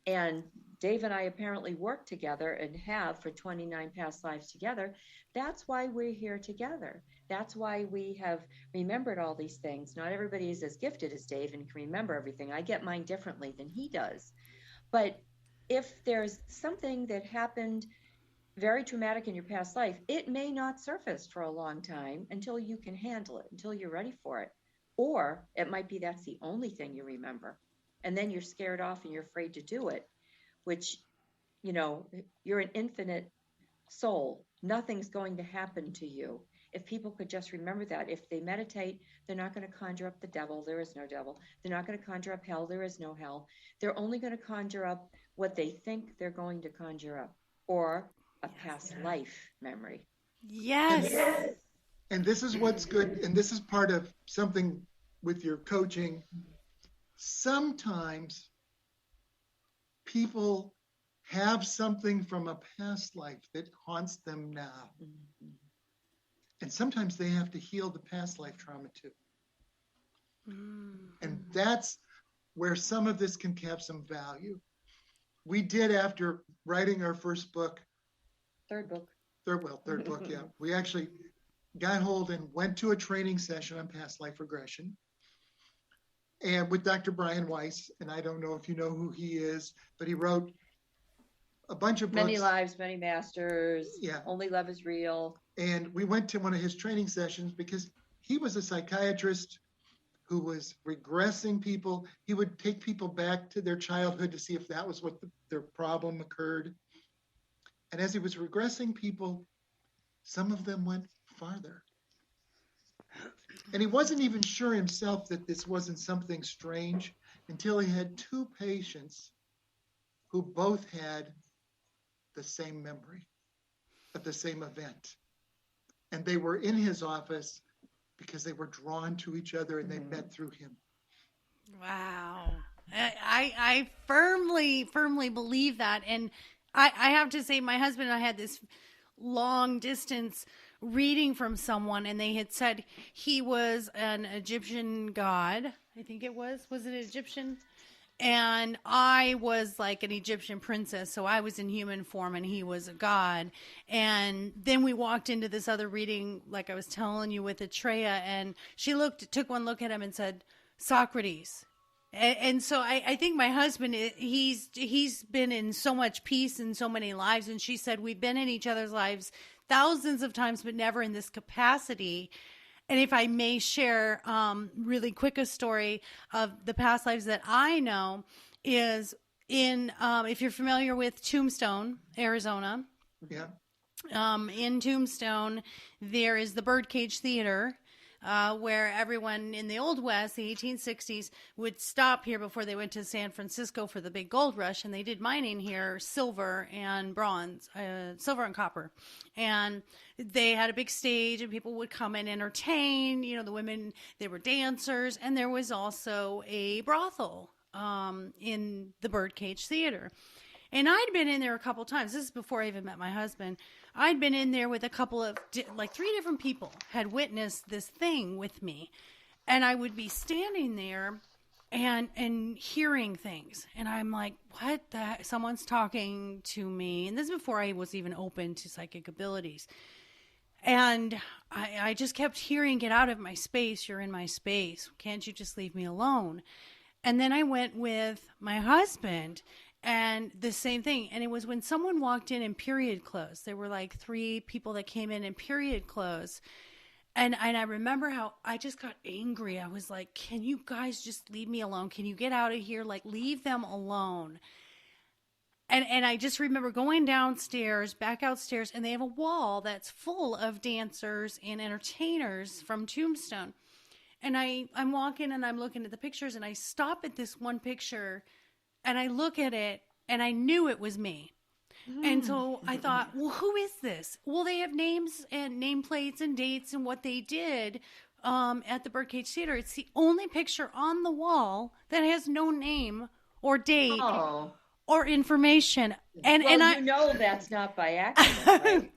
And Dave and I apparently work together and have for 29 past lives together. That's why we're here together. That's why we have remembered all these things. Not everybody is as gifted as Dave and can remember everything. I get mine differently than he does. But if there's something that happened very traumatic in your past life, it may not surface for a long time until you can handle it, until you're ready for it. Or it might be that's the only thing you remember. And then you're scared off and you're afraid to do it, which, you're an infinite soul. Nothing's going to happen to you. If people could just remember that, if they meditate, they're not going to conjure up the devil. There is no devil. They're not going to conjure up hell. There is no hell. They're only going to conjure up what they think they're going to conjure up, or a past life memory. Yes. And this is what's good. And this is part of something with your coaching. Sometimes people have something from a past life that haunts them now. Mm-hmm. And sometimes they have to heal the past life trauma too. Mm-hmm. And that's where some of this can have some value. We did, after writing our first book. Third book, yeah. We actually got hold and went to a training session on past life regression. And with Dr. Brian Weiss, and I don't know if you know who he is, but he wrote a bunch of books. Many Lives, Many Masters. Yeah. Only Love is Real. And we went to one of his training sessions because he was a psychiatrist who was regressing people. He would take people back to their childhood to see if that was what their problem occurred. And as he was regressing people, some of them went farther. And he wasn't even sure himself that this wasn't something strange until he had two patients who both had the same memory of the same event. And they were in his office because they were drawn to each other and they met through him. Wow. I firmly believe that. And I have to say, my husband and I had this long distance reading from someone, and they had said he was an Egyptian god. I think it was it Egyptian? And I was like an Egyptian princess, so I was in human form and he was a god. And then we walked into this other reading, like I was telling you, with Atreya, and she took one look at him and said, Socrates. And so I think my husband, he's been in so much peace in so many lives. And she said, we've been in each other's lives thousands of times, but never in this capacity. And if I may share really quick a story of the past lives that I know is in, if you're familiar with Tombstone, Arizona. Yeah. In Tombstone, there is the Birdcage Theater. Where everyone in the Old West, the 1860s, would stop here before they went to San Francisco for the big gold rush. And they did mining here, silver and copper. And they had a big stage and people would come and entertain. The women, they were dancers. And there was also a brothel in the Birdcage Theater. And I'd been in there a couple times. This is before I even met my husband. I'd been in there with a couple of, three different people had witnessed this thing with me. And I would be standing there and hearing things. And I'm like, what the heck? Someone's talking to me. And this is before I was even open to psychic abilities. And I just kept hearing, get out of my space. You're in my space. Can't you just leave me alone? And then I went with my husband. And the same thing. And it was when someone walked in period clothes. There were like three people that came in period clothes. And I remember how I just got angry. I was like, can you guys just leave me alone? Can you get out of here? Like, leave them alone. And I just remember going downstairs, back outstairs, and they have a wall that's full of dancers and entertainers from Tombstone. And I'm walking and I'm looking at the pictures, and I stop at this one picture. And I look at it, and I knew it was me. And so I thought, well, who is this? Well, they have names and nameplates and dates and what they did at the Birdcage Theater. It's the only picture on the wall that has no name or date or information. And well, and I you know that's not by accident, right?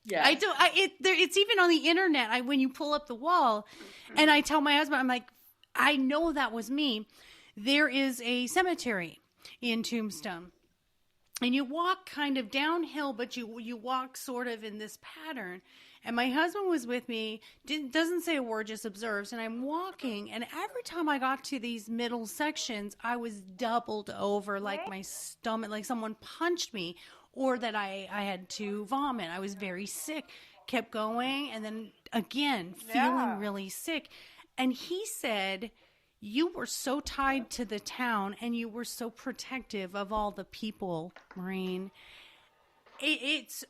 Yeah. I don't. It's even on the internet. When you pull up the wall, and I tell my husband, I'm like, I know that was me. There is a cemetery in Tombstone, and you walk kind of downhill, but you walk sort of in this pattern. And my husband was with me. Doesn't say a word, just observes. And I'm walking, and every time I got to these middle sections, I was doubled over, like my stomach, like someone punched me. Or that I had to vomit. I was very sick. Kept going, and then again feeling really sick. And he said, "You were so tied to the town, and you were so protective of all the people, Maureen. It's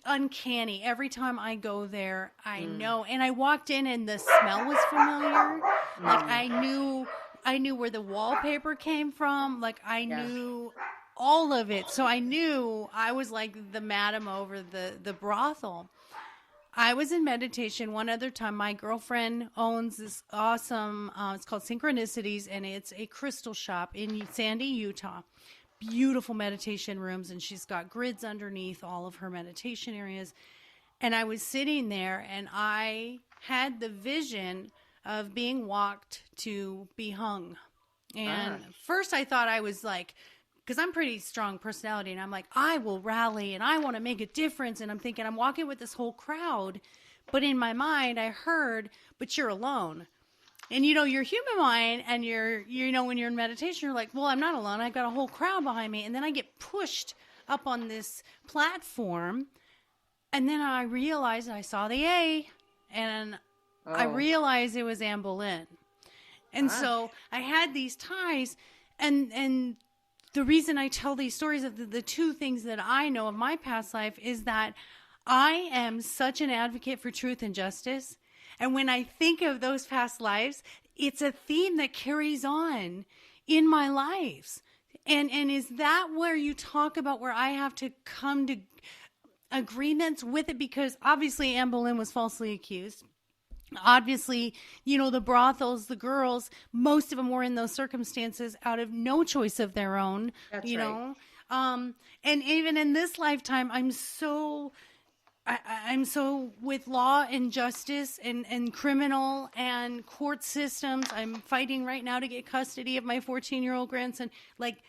uncanny. Every time I go there, I know." And I walked in, and the smell was familiar. Like I knew where the wallpaper came from. Like I knew all of it. So I knew I was like the madam over the brothel. I was in meditation one other time. My girlfriend owns this awesome, it's called Synchronicities, and it's a crystal shop in Sandy, Utah. Beautiful meditation rooms, and she's got grids underneath all of her meditation areas. And I was sitting there, and I had the vision of being walked to be hung. And first I thought I was like, because I'm pretty strong personality, and I'm like, I will rally, and I want to make a difference. And I'm thinking, I'm walking with this whole crowd. But in my mind, I heard, but you're alone. And, your human mind, and when you're in meditation, you're like, well, I'm not alone. I've got a whole crowd behind me. And then I get pushed up on this platform. And then I realized I saw the A, and I realized it was Anne Boleyn. And so I had these ties, and the reason I tell these stories of the two things that I know of my past life is that I am such an advocate for truth and justice. And when I think of those past lives, it's a theme that carries on in my lives. And is that where you talk about where I have to come to agreements with it? Because obviously Anne Boleyn was falsely accused. Obviously, the brothels, the girls, most of them were in those circumstances out of no choice of their own. That's right. And even in this lifetime, I'm so with law and justice and criminal and court systems. I'm fighting right now to get custody of my 14-year-old grandson. Like,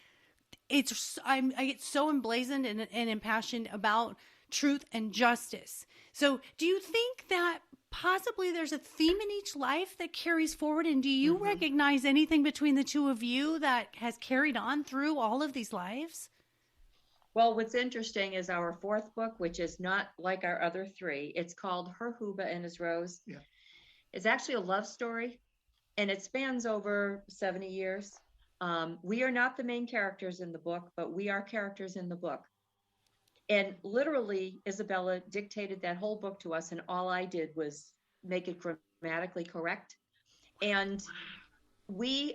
I get so emblazoned and impassioned about truth and justice. So do you think that possibly there's a theme in each life that carries forward? And do you recognize anything between the two of you that has carried on through all of these lives? Well, what's interesting is our fourth book, which is not like our other three. It's called Her Huba and His Rose. Yeah. It's actually a love story, and it spans over 70 years. We are not the main characters in the book, but we are characters in the book. And literally, Isabella dictated that whole book to us, and all I did was make it grammatically correct. And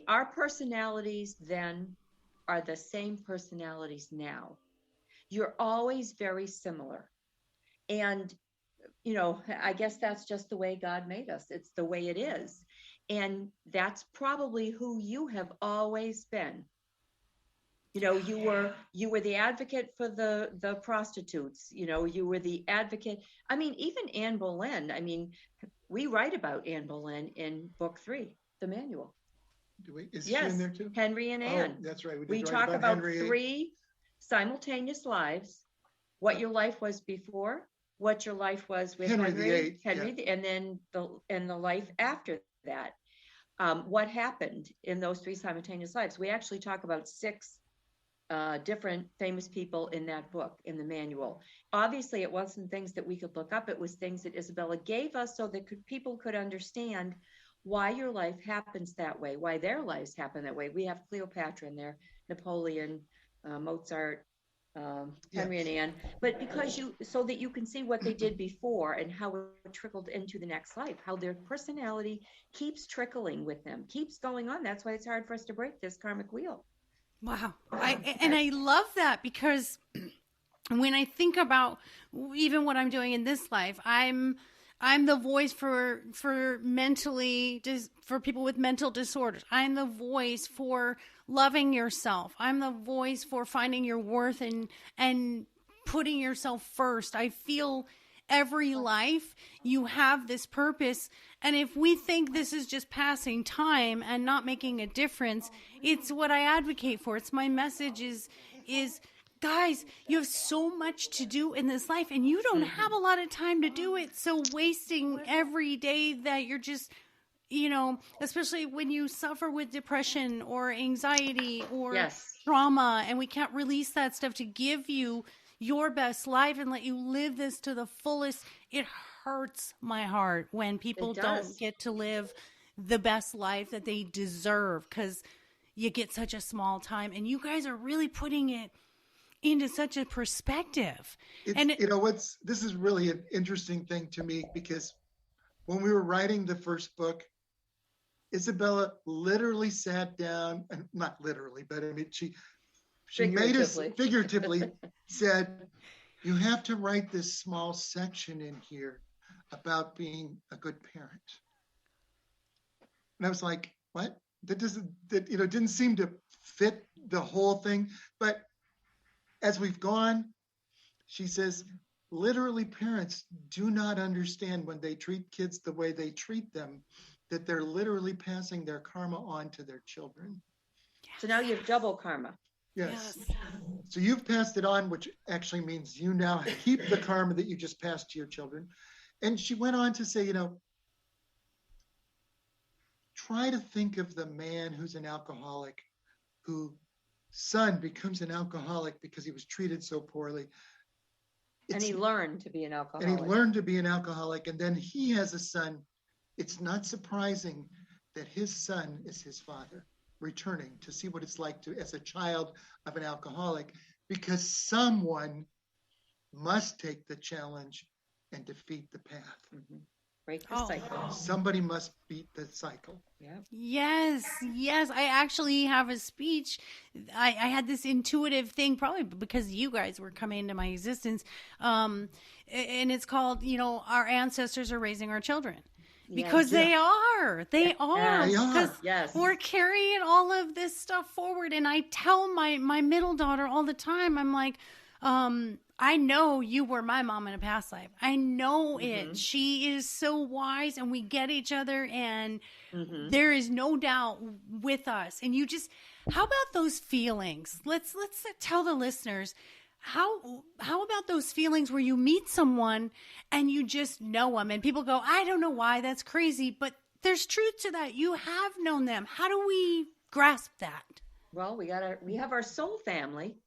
our personalities then are the same personalities now. You're always very similar. And, I guess that's just the way God made us. It's the way it is. And that's probably who you have always been. You were the advocate for the prostitutes. You were the advocate. I mean, even Anne Boleyn. I mean, we write about Anne Boleyn in book 3, the manual. Do we? Is yes, she in there too? Henry and Anne. Oh, that's right. We talk about Henry. 3 simultaneous lives. What your life was before, what your life was with Henry VIII, and then the life after that. What happened in those 3 simultaneous lives? We actually talk about 6 different famous people in that book, in the manual. Obviously, it wasn't things that we could look up. It was things that Isabella gave us so that people could understand why your life happens that way, why their lives happen that way. We have Cleopatra in there, Napoleon, Mozart, Henry and Anne, but so that you can see what they did before and how it trickled into the next life, how their personality keeps trickling with them, keeps going on. That's why it's hard for us to break this karmic wheel. Wow. I love that, because when I think about even what I'm doing in this life, I'm I'm the voice for people with mental disorders. I'm the voice for loving yourself. I'm the voice for finding your worth and putting yourself first. I feel every life you have this purpose. And if we think this is just passing time and not making a difference, it's what I advocate for. It's my message is guys, you have so much to do in this life and you don't have a lot of time to do it. So wasting every day that you're just, especially when you suffer with depression or anxiety or trauma, and we can't release that stuff to give you your best life and let you live this to the fullest. It hurts my heart when people don't get to live the best life that they deserve because you get such a small time. And you guys are really putting it into such a perspective. This is really an interesting thing to me, because when we were writing the first book, Isabella literally sat down, and not literally, but I mean, she made us figuratively said, you have to write this small section in here about being a good parent. And I was like, what? That didn't seem to fit the whole thing. But as we've gone, she says, literally parents do not understand when they treat kids the way they treat them, that they're literally passing their karma on to their children. So now you have double karma. Yes. So you've passed it on, which actually means you now keep the karma that you just passed to your children. And she went on to say, try to think of the man who's an alcoholic, whose son becomes an alcoholic because he was treated so poorly. And he learned to be an alcoholic. And then he has a son. It's not surprising that his son is his father, returning to see what it's like to, as a child of an alcoholic, because someone must take the challenge and defeat the path. Mm-hmm. Break the cycle. Somebody must beat the cycle. Yeah. Yes. I actually have a speech. I had this intuitive thing, probably because you guys were coming into my existence. And it's called, our ancestors are raising our children. Because they are. Because we're carrying all of this stuff forward. And I tell my middle daughter all the time, I'm like, I know you were my mom in a past life. I know it. She is so wise, and we get each other, and there is no doubt with us. And how about those feelings? Let's tell the listeners, how about those feelings where you meet someone and you just know them, and people go, I don't know why, that's crazy, but there's truth to that. You have known them. How do we grasp that? Well, we have our soul family.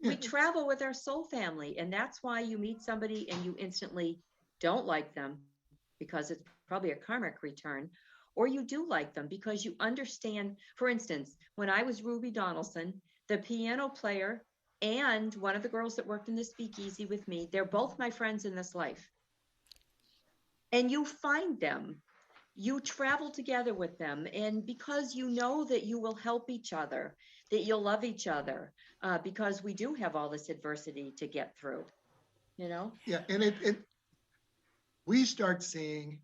We travel with our soul family, and that's why you meet somebody and you instantly don't like them because it's probably a karmic return, or you do like them because you understand. For instance, when I was Ruby Donaldson, the piano player and one of the girls that worked in the speakeasy with me, they're both my friends in this life. And you find them, you travel together with them, and because you know that you will help each other, that you'll love each other, because we do have all this adversity to get through, Yeah, and we start seeing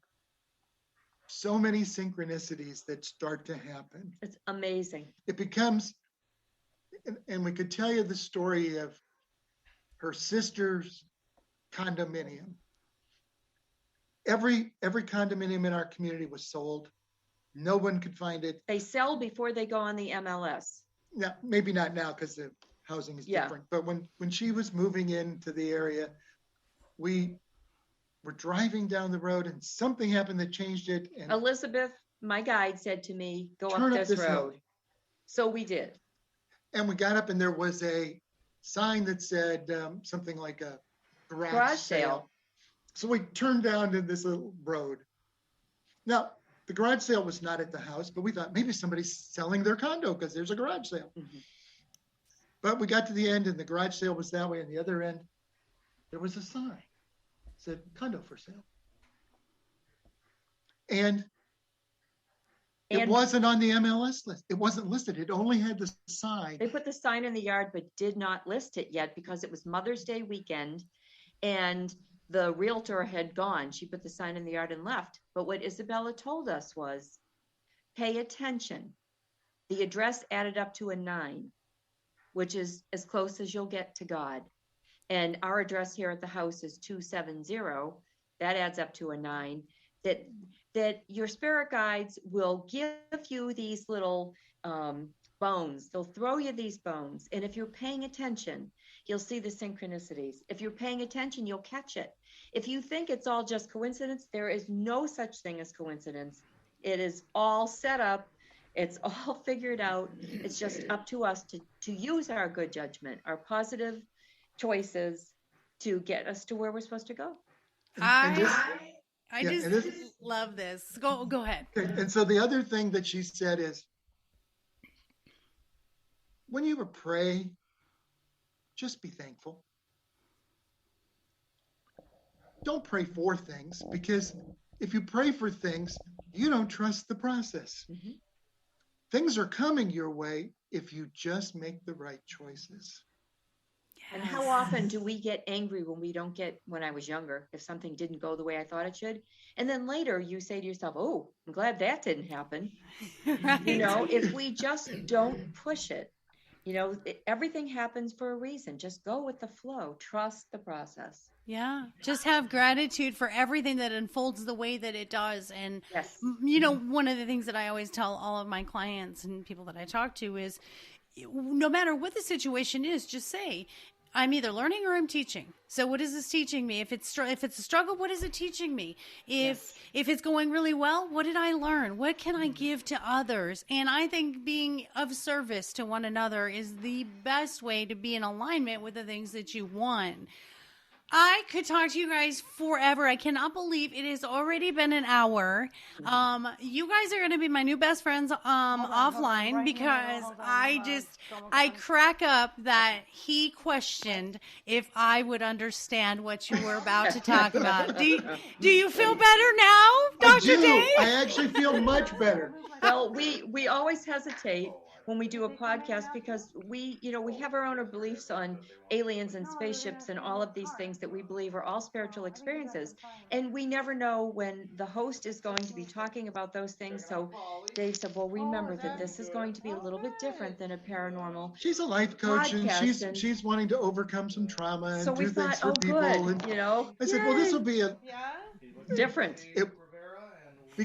so many synchronicities that start to happen. It's amazing. It becomes, and we could tell you the story of her sister's condominium. Every condominium in our community was sold. No one could find it. They sell before they go on the MLS. Now, maybe not now because the housing is different. But when she was moving into the area, we were driving down the road and something happened that changed it. And Elizabeth, my guide, said to me, go up this road. Hill. So we did. And we got up and there was a sign that said something like a garage sale. So we turned down to this little road. Now, the garage sale was not at the house, but we thought maybe somebody's selling their condo because there's a garage sale. But we got to the end and the garage sale was that way. And the other end, there was a sign that said condo for sale. And it wasn't on the MLS list. It wasn't listed. It only had the sign. They put the sign in the yard, but did not list it yet because it was Mother's Day weekend. And the realtor had gone. She put the sign in the yard and left. But what Isabella told us was, pay attention. The address added up to a 9, which is as close as you'll get to God. And our address here at the house is 270. That adds up to a 9. That your spirit guides will give you these little bones. They'll throw you these bones. And if you're paying attention, you'll see the synchronicities. If you're paying attention, you'll catch it. If you think it's all just coincidence, there is no such thing as coincidence. It is all set up. It's all figured out. It's just up to us to use our good judgment, our positive choices to get us to where we're supposed to go. I just love this. Go ahead. And so the other thing that she said is, when you pray, just be thankful. Don't pray for things, because if you pray for things, you don't trust the process. Mm-hmm. Things are coming your way if you just make the right choices. And how often do we get angry when I was younger, if something didn't go the way I thought it should? And then later you say to yourself, oh, I'm glad that didn't happen. Right. If we just don't push it, everything happens for a reason. Just go with the flow. Trust the process. Yeah. Just have gratitude for everything that unfolds the way that it does. And, yes. One of the things that I always tell all of my clients and people that I talk to is, no matter what the situation is, just say, I'm either learning or I'm teaching. So what is this teaching me? If it's a struggle, what is it teaching me? If it's going really well, what did I learn? What can I give to others? And I think being of service to one another is the best way to be in alignment with the things that you want. I could talk to you guys forever. I cannot believe it has already been an hour. You guys are going to be my new best friends offline, because I crack up that he questioned if I would understand what you were about to talk about. Do you feel better now, Dr. Dave? I actually feel much better. Well, we always hesitate when we do a podcast, because we have our own beliefs on aliens and spaceships and all of these things that we believe are all spiritual experiences. And we never know when the host is going to be talking about those things. So Dave said, well, remember that this is going to be a little bit different than a paranormal. She's a life coach, and she's wanting to overcome some trauma and do things for people. Good, and I said, well, this will be different.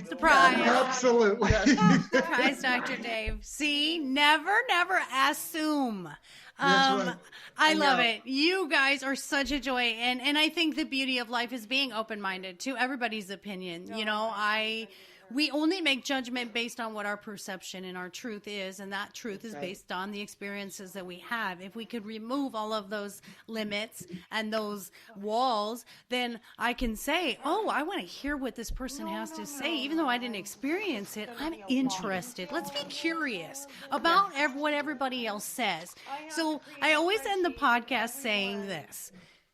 Surprise. Absolutely. Surprise, Dr. Dave. See, never assume. That's right. I love it. You guys are such a joy. And I think the beauty of life is being open-minded to everybody's opinion. We only make judgment based on what our perception and our truth is, and that truth is based on the experiences that we have. If we could remove all of those limits and those walls, then I can say, oh, I want to hear what this person has to say. Even though I didn't experience it, I'm interested. Let's be curious about what everybody else says. So I always end the podcast saying this.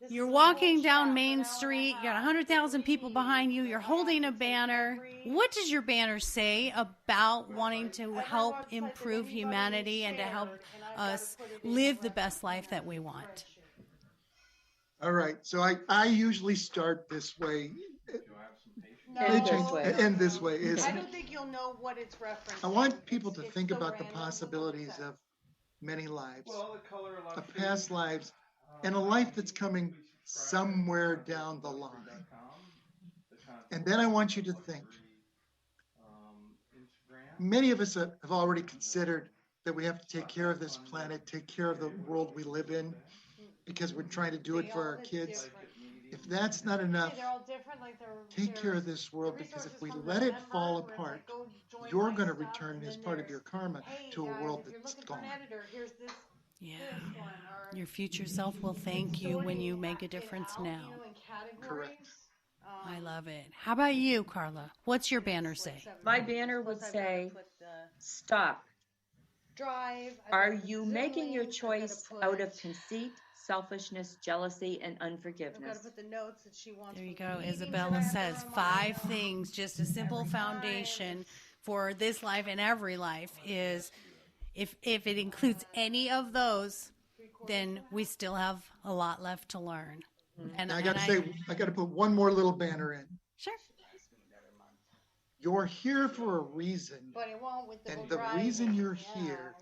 You're walking down Main Street, you got 100,000 people behind you, you're holding a banner. What does your banner say about wanting to help improve humanity and to help us live the best life that we want? All right. So I usually start this way. End this way. I don't think you'll know what it's referenced. I want people to think about the possibilities of many lives, of past lives, and a life that's coming somewhere down the line. And then I want you to think. Many of us have already considered that we have to take care of this planet, take care of the world we live in, because we're trying to do it for our kids. If that's not enough, take care of this world, because if we let it fall apart, you're going to return as part of your karma to a world that's gone. Yeah. Your future self will thank you when you make a difference now. Correct. I love it. How about you, Carla? What's your banner say? My banner would say, stop. Are you making your choice out of conceit, selfishness, jealousy, and unforgiveness? There you go. Isabella says 5 things, just a simple foundation for this life and every life is, if it includes any of those, then we still have a lot left to learn. And I got to put one more little banner in. Sure. You're here for a reason. But it won't with And the reason you're here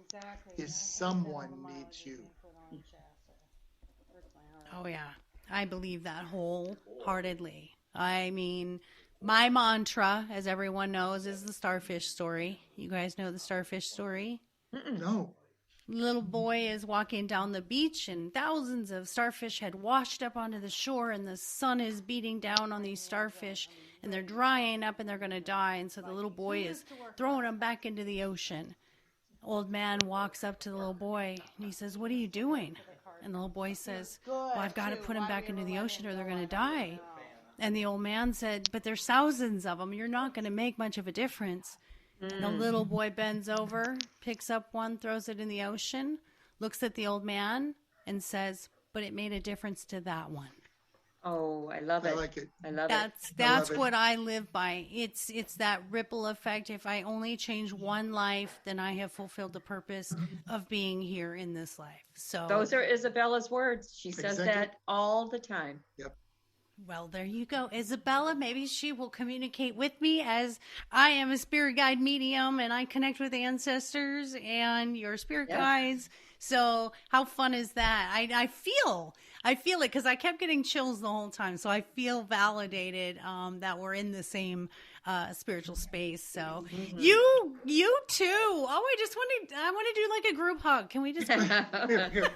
is someone needs you. Oh, yeah. I believe that wholeheartedly. I mean, my mantra, as everyone knows, is the starfish story. You guys know the starfish story? No. Little boy is walking down the beach and thousands of starfish had washed up onto the shore, and the sun is beating down on these starfish and they're drying up and they're going to die. And so the little boy is throwing them back into the ocean. Old man walks up to the little boy and he says, "What are you doing?" And the little boy says, "Well, I've got to put them back into the ocean or they're going to die." And the old man said, "But there's thousands of them. You're not going to make much of a difference." And the little boy bends over, picks up one, throws it in the ocean, looks at the old man and says, "But it made a difference to that one." Oh, I love it. I like it. I love That's it. what I live by. It's that ripple effect. If I only change one life, then I have fulfilled the purpose of being here in this life. So Those are Isabella's words. She says Exactly. that all the time. Yep. well, there you go. Isabella, maybe she will communicate with me, as I am a spirit guide medium and I connect with ancestors and your spirit guides. So how fun is that? I feel it because I kept getting chills the whole time. So I feel validated that we're in the same spiritual space. So you too. Oh, I want to do like a group hug. Can we just? Here.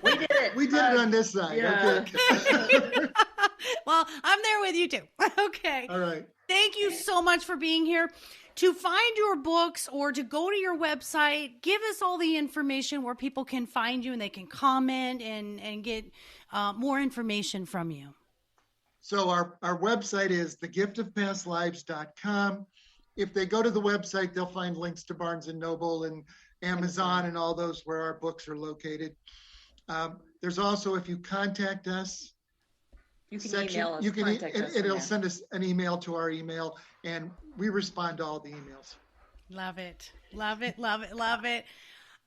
We did it. We did it on this side. Yeah. Okay. Well, I'm there with you too. Okay. All right. Thank you so much for being here. To find your books or to go to your website, give us all the information where people can find you and they can comment and get more information from you. So our website is thegiftofpastlives.com. If they go to the website, they'll find links to Barnes & Noble and Amazon and all those where our books are located. There's also, if you contact us, You can email us. It'll send us an email to our email, and we respond to all the emails. Love it. Love it. Love it. Love it.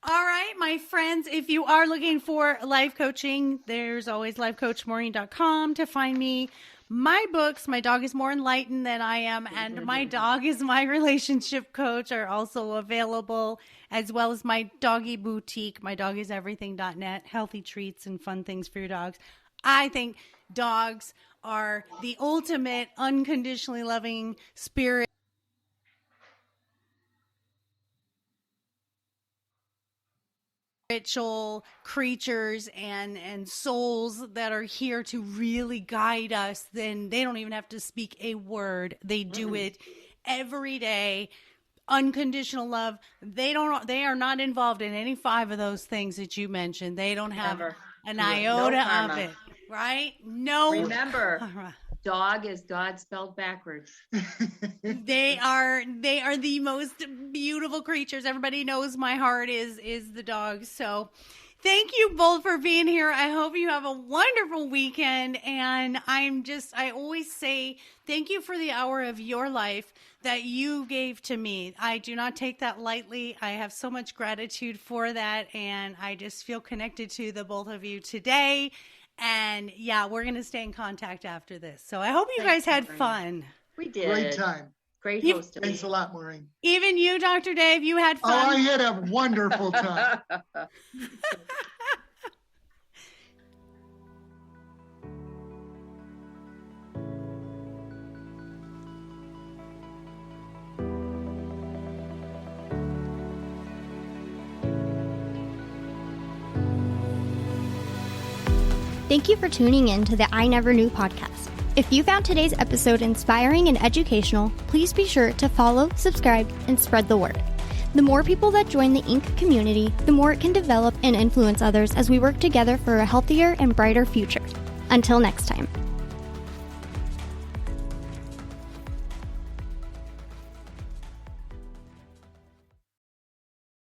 All right, my friends, if you are looking for life coaching, there's always lifecoachmaureen.com to find me. My books, My Dog is More Enlightened Than I Am, and My Dog is My Relationship Coach are also available, as well as my doggy boutique, mydogiseverything.net, healthy treats and fun things for your dogs. I think dogs are the ultimate unconditionally loving spiritual creatures and souls that are here to really guide us. Then they don't even have to speak a word. They do it every day. Unconditional love. They are not involved in any 5 of those things that you mentioned. They don't have an iota of it. Right? No. Remember, dog is God spelled backwards. They are the most beautiful creatures. Everybody knows my heart is the dog. So thank you both for being here. I hope you have a wonderful weekend. And I always say thank you for the hour of your life that you gave to me. I do not take that lightly. I have so much gratitude for that. And I just feel connected to the both of you today. And yeah, we're going to stay in contact after this. So I hope you guys had fun. We did. Great time. Great hosting. Thanks a lot, Maureen. Even you, Dr. Dave, you had fun. Oh, I had a wonderful time. Thank you for tuning in to the I Never Knew podcast. If you found today's episode inspiring and educational, please be sure to follow, subscribe, and spread the word. The more people that join the Inc. community, the more it can develop and influence others as we work together for a healthier and brighter future. Until next time.